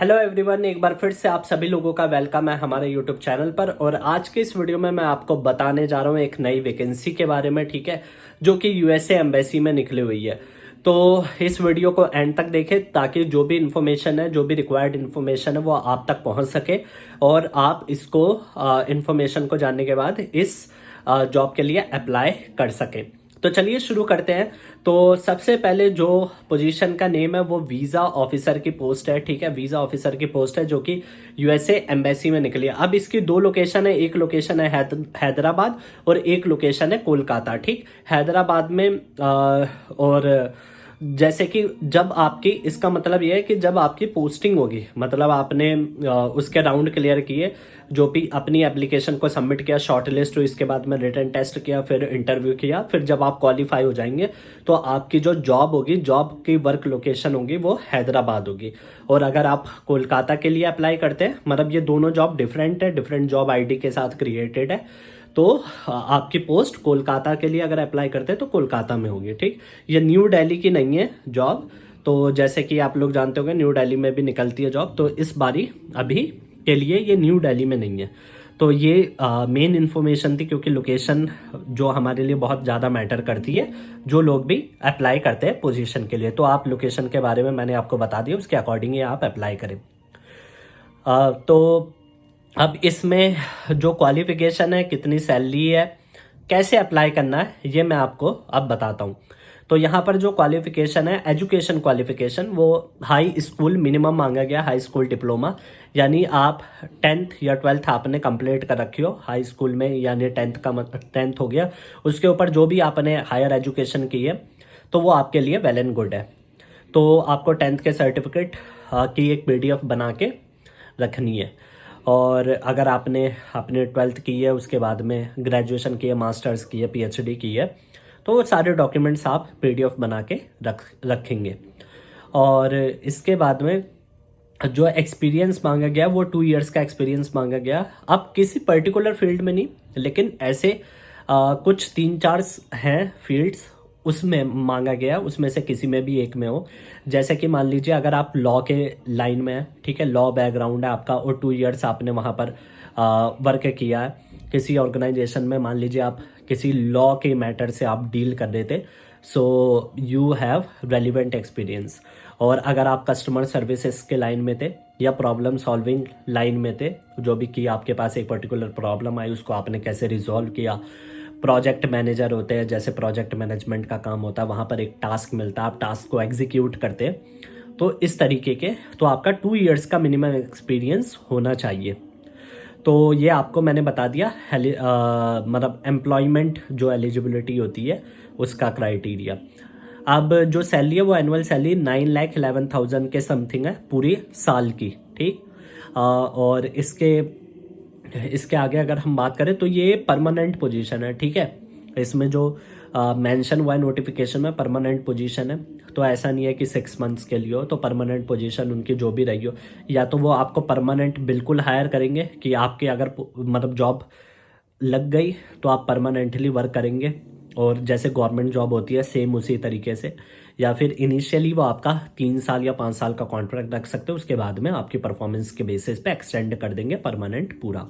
Hello everyone, एक बार फिर से आप सभी लोगों का वेलकम है हमारे यूट्यूब चैनल पर। और आज के इस वीडियो में मैं आपको बताने जा रहा हूँ एक नई वैकेंसी के बारे में, ठीक है, जो कि यूएसए एम्बेसी में निकली हुई है। तो इस वीडियो को एंड तक देखें ताकि जो भी इंफॉर्मेशन है, जो भी रिक्वायर्ड इंफॉर्मेशन है वो आप तक पहुंच सके और आप इसको इंफॉर्मेशन को जानने के बाद इस जॉब के लिए अप्लाई कर सकें। तो चलिए शुरू करते हैं। तो सबसे पहले जो पोजीशन का नेम है वो वीज़ा ऑफिसर की पोस्ट है, ठीक है, वीज़ा ऑफिसर की पोस्ट है जो कि यूएसए एम्बेसी में निकली है। अब इसकी दो लोकेशन है, एक लोकेशन है हैदराबाद और एक लोकेशन है कोलकाता, ठीक। हैदराबाद में और जैसे कि जब आपकी, इसका मतलब यह है कि जब आपकी पोस्टिंग होगी, मतलब आपने उसके राउंड क्लियर किए, जो भी अपनी एप्लीकेशन को सबमिट किया, शॉर्ट लिस्ट हुई, इसके बाद में रिटन टेस्ट किया, फिर इंटरव्यू किया, फिर जब आप क्वालिफाई हो जाएंगे तो आपकी जो जॉब होगी, जॉब की वर्क लोकेशन होगी वो हैदराबाद होगी। और अगर आप कोलकाता के लिए अप्लाई करते हैं, मतलब ये दोनों जॉब डिफरेंट है, डिफरेंट जॉब आईडी के साथ क्रिएटेड है, तो आपकी पोस्ट कोलकाता के लिए अगर अप्लाई करते हैं तो कोलकाता में होगी, ठीक। ये न्यू दिल्ली की नहीं है जॉब, तो जैसे कि आप लोग जानते होंगे न्यू दिल्ली में भी निकलती है जॉब, तो इस बारी अभी के लिए ये न्यू दिल्ली में नहीं है। तो ये मेन इन्फॉर्मेशन थी, क्योंकि लोकेशन जो हमारे लिए बहुत ज़्यादा मैटर करती है जो लोग भी अप्लाई करते हैं पोजीशन के लिए। तो आप लोकेशन के बारे में मैंने आपको बता दिया, उसके अकॉर्डिंग ही आप अप्लाई करें। तो अब इसमें जो क्वालिफिकेशन है, कितनी सैलरी है, कैसे अप्लाई करना है, ये मैं आपको अब बताता हूँ। तो यहाँ पर जो क्वालिफिकेशन है, एजुकेशन क्वालिफिकेशन, वो हाई स्कूल मिनिमम मांगा गया, हाई स्कूल डिप्लोमा, यानी आप 10th या 12th आपने कंप्लीट कर रखी हो हाई स्कूल में, यानी 10th हो गया। उसके ऊपर जो भी आपने हायर एजुकेशन की है तो वो आपके लिए वेल एंड गुड है। तो आपको 10th के सर्टिफिकेट की एक PDF बना के रखनी है। और अगर आपने अपने 12th की है, उसके बाद में ग्रेजुएशन की है, मास्टर्स की है, PhD की है, तो वो सारे डॉक्यूमेंट्स आप PDF बना के रखेंगे। और इसके बाद में जो एक्सपीरियंस मांगा गया वो 2 इयर्स का एक्सपीरियंस मांगा गया। अब किसी पर्टिकुलर फील्ड में नहीं, लेकिन ऐसे कुछ 3-4 हैं फील्ड्स, उसमें मांगा गया, उसमें से किसी में भी एक में हो। जैसे कि मान लीजिए अगर आप लॉ के लाइन में हैं, ठीक है, लॉ बैकग्राउंड है आपका और 2 इयर्स आपने वहाँ पर वर्क किया है किसी ऑर्गेनाइजेशन में, मान लीजिए आप किसी लॉ के मैटर से आप डील कर रहे थे, so you have relevant experience. और अगर आप कस्टमर सर्विसेज के लाइन में थे या प्रॉब्लम सॉल्विंग लाइन में थे, जो भी कि आपके पास एक पर्टिकुलर प्रॉब्लम आई, उसको आपने कैसे रिजॉल्व किया। प्रोजेक्ट मैनेजर होते हैं, जैसे प्रोजेक्ट मैनेजमेंट का काम होता है, वहाँ पर एक टास्क मिलता है, आप टास्क को एग्जीक्यूट करते हैं, तो इस तरीके के, तो आपका 2 इयर्स का मिनिमम एक्सपीरियंस होना चाहिए। तो ये आपको मैंने बता दिया मतलब एम्प्लॉयमेंट जो एलिजिबिलिटी होती है उसका क्राइटेरिया। अब जो सैलरी है वो एनुअल सैलरी 9,11,000 के समथिंग है पूरी साल की, ठीक। और इसके इसके आगे अगर हम बात करें तो ये परमानेंट पोजीशन है, ठीक है। इसमें जो मेंशन हुआ है नोटिफिकेशन में, परमानेंट पोजीशन है। तो ऐसा नहीं है कि 6 मंथ्स के लिए हो, तो परमानेंट पोजीशन उनकी जो भी रही हो, या तो वो आपको परमानेंट बिल्कुल हायर करेंगे कि आपके अगर मतलब जॉब लग गई तो आप परमानेंटली वर्क करेंगे, और जैसे गवर्नमेंट जॉब होती है सेम उसी तरीके से, या फिर इनिशियली वो आपका 3 साल या 5 साल का कॉन्ट्रैक्ट रख सकते हो, उसके बाद में आपकी परफॉर्मेंस के बेसिस पे एक्सटेंड कर देंगे परमानेंट पूरा।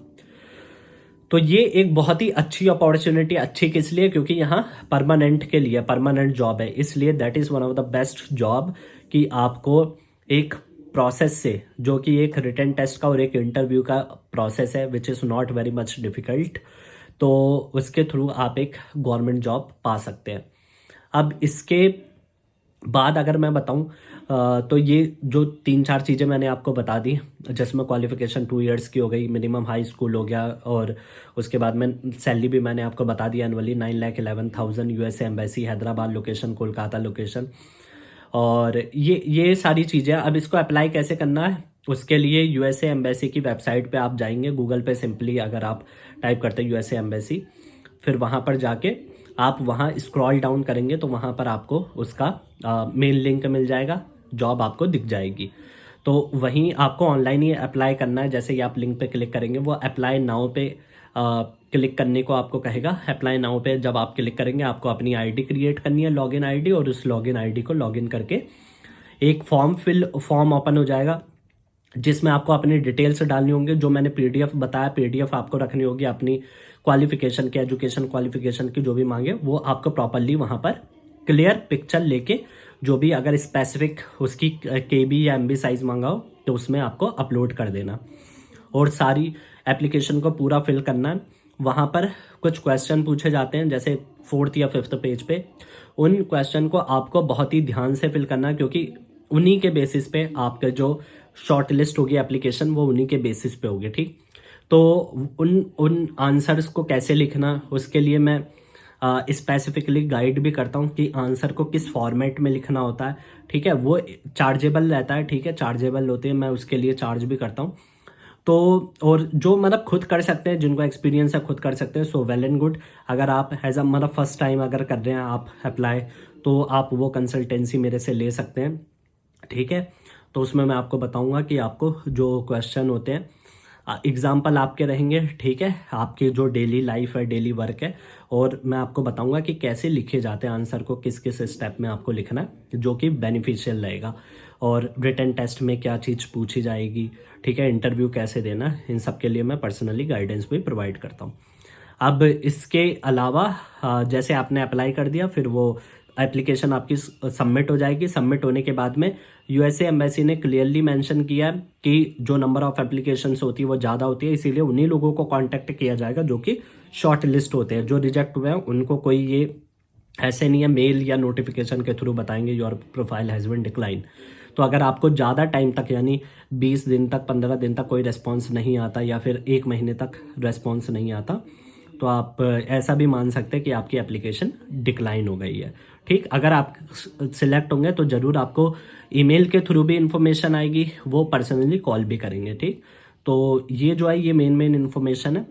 तो ये एक बहुत ही अच्छी अपॉर्चुनिटी, अच्छी किस लिए, क्योंकि यहाँ परमानेंट के लिए, परमानेंट जॉब है, इसलिए that is one of the best job कि आपको एक प्रोसेस से, जो कि एक रिटन टेस्ट का और एक इंटरव्यू का प्रोसेस है, which is not very much difficult, तो उसके थ्रू आप एक गवर्नमेंट जॉब पा सकते हैं। अब इसके बाद अगर मैं बताऊं तो ये जो 3-4 चीज़ें मैंने आपको बता दी, जिसमें क्वालिफिकेशन 2 इयर्स की हो गई, मिनिमम हाई स्कूल हो गया, और उसके बाद में सैलरी भी मैंने आपको बता दिया annually 9,11,000, USA embassy Hyderabad location, Kolkata location. और ये सारी चीज़ें, अब इसको अप्लाई कैसे करना है, उसके लिए यूएसए एम्बेसी की वेबसाइट पे आप जाएंगे, गूगल पे सिंपली अगर आप टाइप करते हैं यूएसए एम्बेसी, फिर वहाँ पर जाके आप वहाँ स्क्रॉल डाउन करेंगे तो वहाँ पर आपको उसका मेन लिंक मिल जाएगा, जॉब आपको दिख जाएगी। तो वहीं आपको ऑनलाइन ही अप्लाई करना है। जैसे ही आप लिंक पे क्लिक करेंगे, वो अप्लाई नाउ पे क्लिक करने को आपको कहेगा। अप्लाई नाउ पे जब आप क्लिक करेंगे, आपको अपनी आईडी क्रिएट करनी है, लॉगिन आईडी, और उस लॉगिन आईडी को लॉगिन करके एक फॉर्म ओपन हो जाएगा। जिसमें आपको अपनी डिटेल्स डालनी होंगी। जो मैंने पीडीएफ बताया, पीडीएफ आपको रखनी होगी अपनी क्वालिफिकेशन की, एजुकेशन क्वालिफिकेशन की जो भी मांगे वो आपको प्रॉपरली वहाँ पर क्लियर पिक्चर लेके, जो भी अगर स्पेसिफिक उसकी केबी या एमबी साइज मांगा हो तो उसमें आपको अपलोड कर देना, और सारी एप्लीकेशन को पूरा फिल करना है। वहाँ पर कुछ क्वेश्चन पूछे जाते हैं, जैसे 4th या 5th पेज पे। उन क्वेश्चन को आपको बहुत ही ध्यान से फिल करना है, क्योंकि उन्हीं के बेसिस पे आपका जो शॉर्ट लिस्ट होगी एप्लीकेशन, वो उन्हीं के बेसिस पे होगी। ठीक, तो उन उन आंसर्स को कैसे लिखना, उसके लिए मैं स्पेसिफिकली गाइड भी करता हूँ कि आंसर को किस फॉर्मेट में लिखना होता है। ठीक है, वो चार्जेबल रहता है। ठीक है, चार्जेबल होते हैं, मैं उसके लिए चार्ज भी करता हूँ। तो और जो मतलब खुद कर सकते हैं, जिनको एक्सपीरियंस है खुद कर सकते हैं, सो वेल एंड गुड। अगर आप एज अ मतलब फर्स्ट टाइम अगर कर रहे हैं आप अप्लाई, तो आप वो कंसल्टेंसी मेरे से ले सकते हैं। ठीक है, तो उसमें मैं आपको बताऊंगा कि आपको जो क्वेश्चन होते हैं, एग्जाम्पल आपके रहेंगे। ठीक है, आपकी जो डेली लाइफ है, डेली वर्क है, और मैं आपको बताऊंगा कि कैसे लिखे जाते हैं आंसर को, किस किस स्टेप में आपको लिखना है जो कि बेनिफिशियल रहेगा, और रिटन टेस्ट में क्या चीज़ पूछी जाएगी। ठीक है, इंटरव्यू कैसे देना है, इन सब के लिए मैं पर्सनली गाइडेंस भी प्रोवाइड करता हूँ। अब इसके अलावा जैसे आपने अप्लाई कर दिया, फिर वो एप्लीकेशन आपकी सबमिट हो जाएगी। सबमिट होने के बाद में यूएसए एम्बेसी ने क्लियरली मेंशन किया है कि जो नंबर ऑफ एप्लीकेशंस होती है वो ज़्यादा होती है, इसीलिए उन्हीं लोगों को कांटेक्ट किया जाएगा जो कि शॉर्ट लिस्ट होते हैं। जो रिजेक्ट हुए हैं उनको कोई ये ऐसे नहीं है मेल या नोटिफिकेशन के थ्रू बताएंगे your profile has been decline. तो अगर आपको ज़्यादा टाइम तक, यानी 20 दिन तक, 15 दिन तक कोई रेस्पॉन्स नहीं आता, या फिर 1 महीने तक रेस्पॉन्स नहीं आता, तो आप ऐसा भी मान सकते हैं कि आपकी एप्लीकेशन डिक्लाइन हो गई है। ठीक, अगर आप सिलेक्ट होंगे तो ज़रूर आपको ईमेल के थ्रू भी इंफॉर्मेशन आएगी, वो पर्सनली कॉल भी करेंगे। ठीक, तो ये जो है ये मेन इन्फॉर्मेशन है।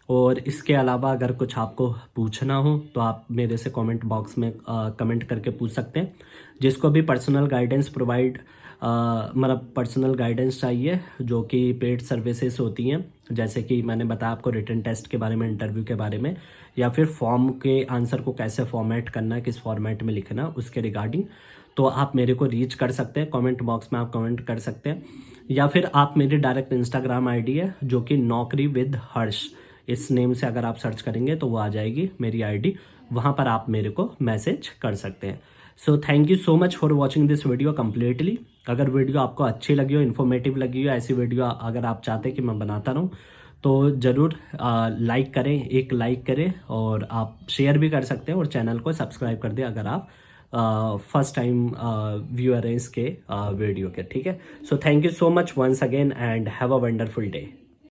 और इसके अलावा अगर कुछ आपको पूछना हो तो आप मेरे से कमेंट बॉक्स में कमेंट करके पूछ सकते हैं। जिसको भी पर्सनल गाइडेंस प्रोवाइड, मतलब पर्सनल गाइडेंस चाहिए, जो कि पेड सर्विसेज होती हैं, जैसे कि मैंने बताया आपको रिटन टेस्ट के बारे में, इंटरव्यू के बारे में, या फिर फॉर्म के आंसर को कैसे फॉर्मेट करना है, किस फॉर्मेट में लिखना, उसके रिगार्डिंग, तो आप मेरे को रीच कर सकते हैं। कमेंट बॉक्स में आप कमेंट कर सकते हैं, या फिर आप मेरी डायरेक्ट इंस्टाग्राम आईडी है जो कि नौकरी विद हर्ष, इस नेम से अगर आप सर्च करेंगे तो वो आ जाएगी मेरी आईडी, वहाँ पर आप मेरे को मैसेज कर सकते हैं। सो thank you so much for watching this video completely. अगर वीडियो आपको अच्छी लगी हो, इन्फॉर्मेटिव लगी हो, ऐसी वीडियो अगर आप चाहते हैं कि मैं बनाता रहूँ, तो ज़रूर लाइक करें, एक लाइक करें, और आप शेयर भी कर सकते हैं, और चैनल को सब्सक्राइब कर दें अगर आप फर्स्ट टाइम व्यूअर हैं इसके वीडियो के। ठीक है, so thank you so much once again and have a wonderful day.